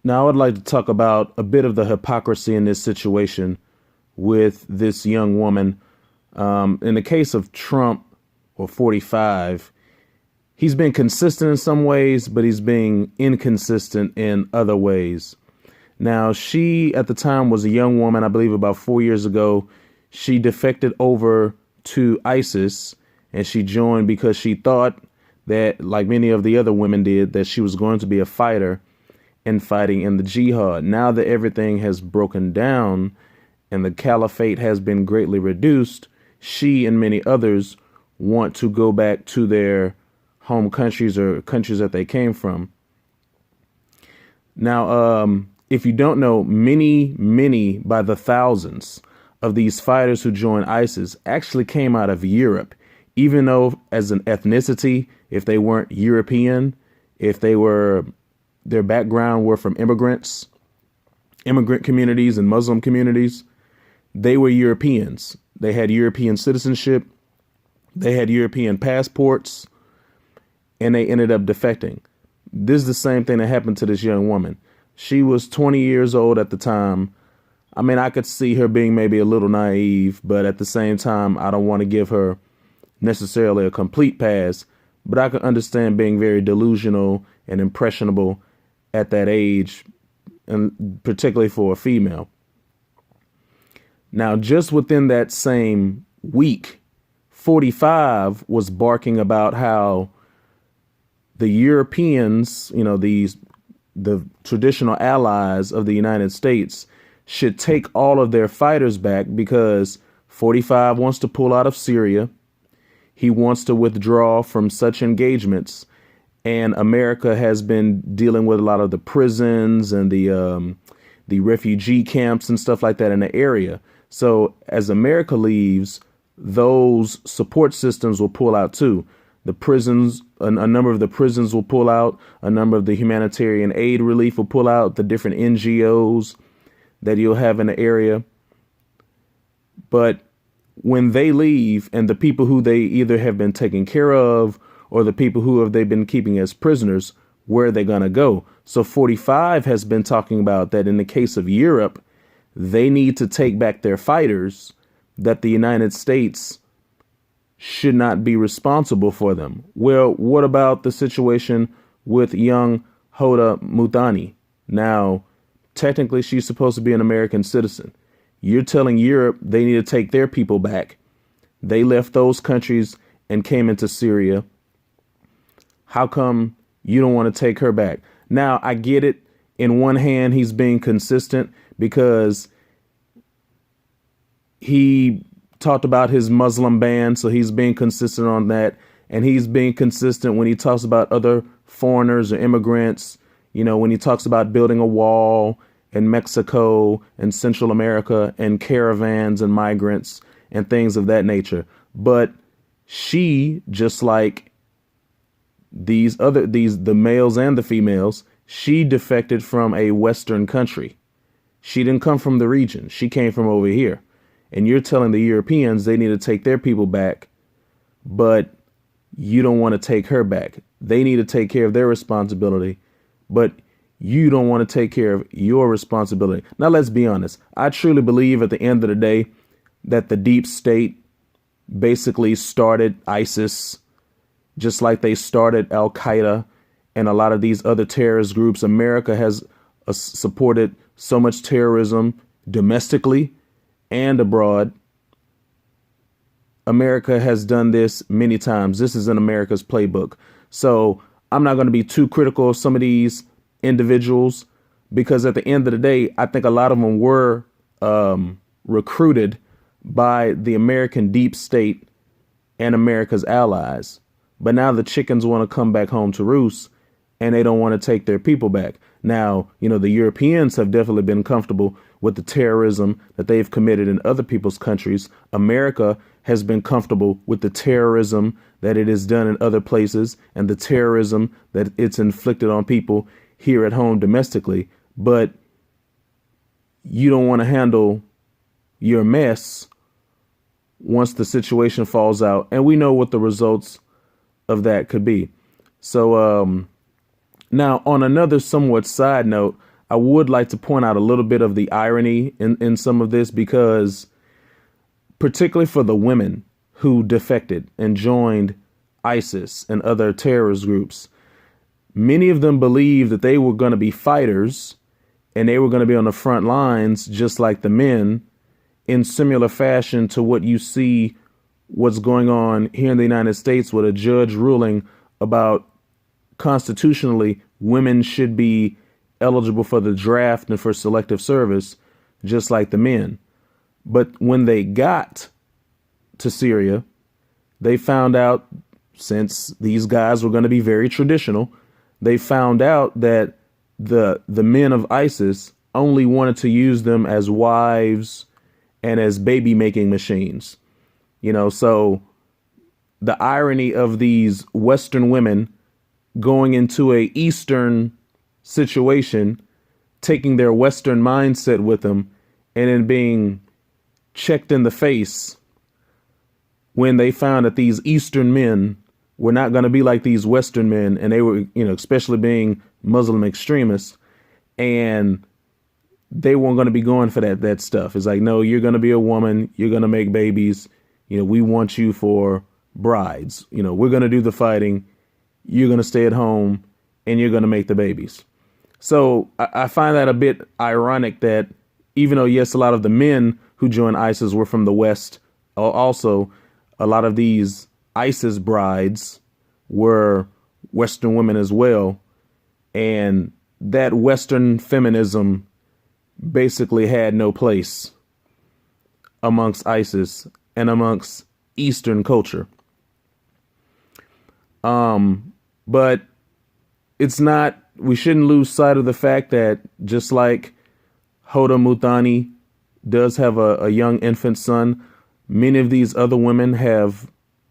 Now, I would like to talk about a bit of the hypocrisy in this situation with this young woman. In the case of Trump, or 45, he's been consistent in some ways, but he's being inconsistent in other ways. Now, she at the time was a young woman, I believe about 4 years ago. She defected over to ISIS and she joined because she thought that, like many of the other women did, that she was going to be a fighter and fighting in the jihad. Now that everything has broken down and the caliphate has been greatly reduced, she and many others want to go back to their home countries or countries that they came from. Now, if you don't know, many by the thousands of these fighters who joined ISIS actually came out of Europe, even though as an ethnicity, if they weren't European, if their background were from immigrant communities and Muslim communities, they were Europeans. They had European citizenship. They had European passports, and they ended up defecting. This is the same thing that happened to this young woman. She was 20 years old at the time. I mean, I could see her being maybe a little naive, but at the same time, I don't want to give her necessarily a complete pass, but I can understand being very delusional and impressionable at that age, and particularly for a female. Now, just within that same week, 45 was barking about how the Europeans, the traditional allies of the United States, should take all of their fighters back because 45 wants to pull out of Syria. He wants to withdraw from such engagements. And America has been dealing with a lot of the prisons and the refugee camps and stuff like that in the area. So as America leaves, those support systems will pull out too. The prisons, a number of the prisons will pull out. A number of the humanitarian aid relief will pull out. The different NGOs that you'll have in the area. But when they leave, and the people who they either have been taking care of or the people who have they been keeping as prisoners, where are they going to go? So 45 has been talking about that in the case of Europe, they need to take back their fighters, that the United States should not be responsible for them. Well, what about the situation with young Hoda Muthana? Now, technically, she's supposed to be an American citizen. You're telling Europe they need to take their people back. They left those countries and came into Syria. How come you don't want to take her back? Now, I get it. In one hand, he's being consistent because he talked about his Muslim ban. So he's being consistent on that. And he's being consistent when he talks about other foreigners or immigrants. When he talks about building a wall in Mexico and Central America and caravans and migrants and things of that nature. But she, just like the males and the females, she defected from a Western country. She didn't come from the region. She came from over here. And you're telling the Europeans they need to take their people back, but you don't want to take her back. They need to take care of their responsibility, but you don't want to take care of your responsibility. Now, let's be honest. I truly believe at the end of the day that the deep state basically started ISIS, just like they started Al Qaeda and a lot of these other terrorist groups. America has supported so much terrorism domestically and abroad. America has done this many times. This is in America's playbook. So I'm not going to be too critical of some of these individuals, because at the end of the day, I think a lot of them were recruited by the American deep state and America's allies. But now the chickens want to come back home to roost, and they don't want to take their people back. Now, the Europeans have definitely been comfortable with the terrorism that they've committed in other people's countries. America has been comfortable with the terrorism that it has done in other places and the terrorism that it's inflicted on people here at home domestically. But you don't want to handle your mess once the situation falls out. And we know what the results of that could be. So now, on another somewhat side note, I would like to point out a little bit of the irony in some of this, because particularly for the women who defected and joined ISIS and other terrorist groups, many of them believed that they were going to be fighters and they were going to be on the front lines just like the men, in similar fashion to what you see what's going on here in the United States with a judge ruling about constitutionally women should be eligible for the draft and for selective service just like the men. But when they got to Syria, they found out, since these guys were going to be very traditional, they found out that the men of ISIS only wanted to use them as wives and as baby making machines. So the irony of these Western women going into a Eastern situation, taking their Western mindset with them, and then being checked in the face when they found that these Eastern men were not going to be like these Western men, and they were, especially being Muslim extremists, and they weren't going to be going for that stuff. It's like, no, you're going to be a woman, you're going to make babies, we want you for brides, we're going to do the fighting, you're going to stay at home, and you're going to make the babies. So I find that a bit ironic that even though, yes, a lot of the men who joined ISIS were from the West, also a lot of these ISIS brides were Western women as well. And that Western feminism basically had no place amongst ISIS and amongst Eastern culture. But we shouldn't lose sight of the fact that just like Hoda Muthana does have a young infant son, many of these other women have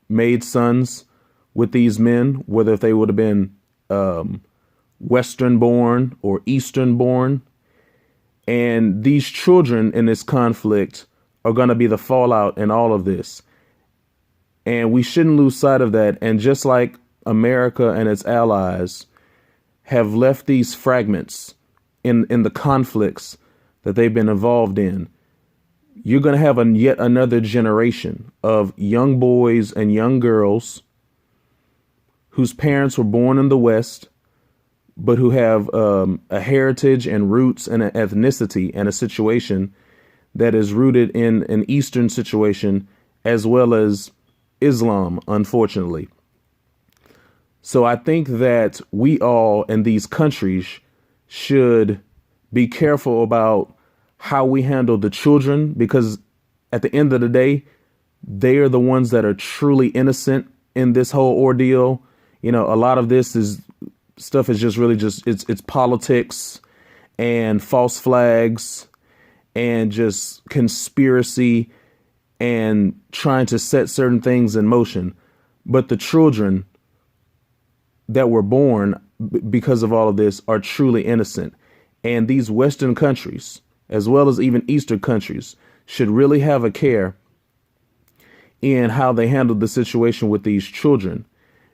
made sons with these men, whether if they would have been Western born or Eastern born. And these children in this conflict are going to be the fallout in all of this. And we shouldn't lose sight of that. And just like America and its allies have left these fragments in the conflicts that they've been involved in, you're going to have yet another generation of young boys and young girls whose parents were born in the West, but who have a heritage and roots and an ethnicity and a situation that is rooted in an Eastern situation as well as Islam, unfortunately. So I think that we all in these countries should be careful about how we handle the children, because at the end of the day, they are the ones that are truly innocent in this whole ordeal. A lot of this stuff is just really it's politics and false flags and just conspiracy and trying to set certain things in motion. But the children that were born because of all of this are truly innocent. And these Western countries, as well as even Eastern countries, should really have a care in how they handle the situation with these children.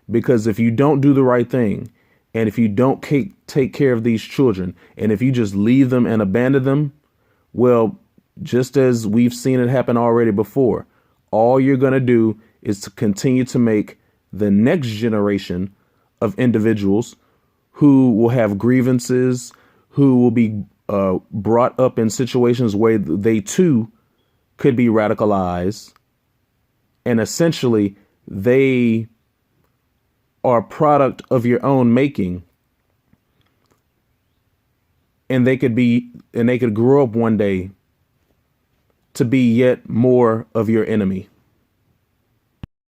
Because if you don't do the right thing, and if you don't take care of these children, and if you just leave them and abandon them, well, just as we've seen it happen already before, all you're going to do is to continue to make the next generation of individuals who will have grievances, who will be brought up in situations where they too could be radicalized. And essentially, they are a product of your own making. And they could grow up one day to be yet more of your enemy.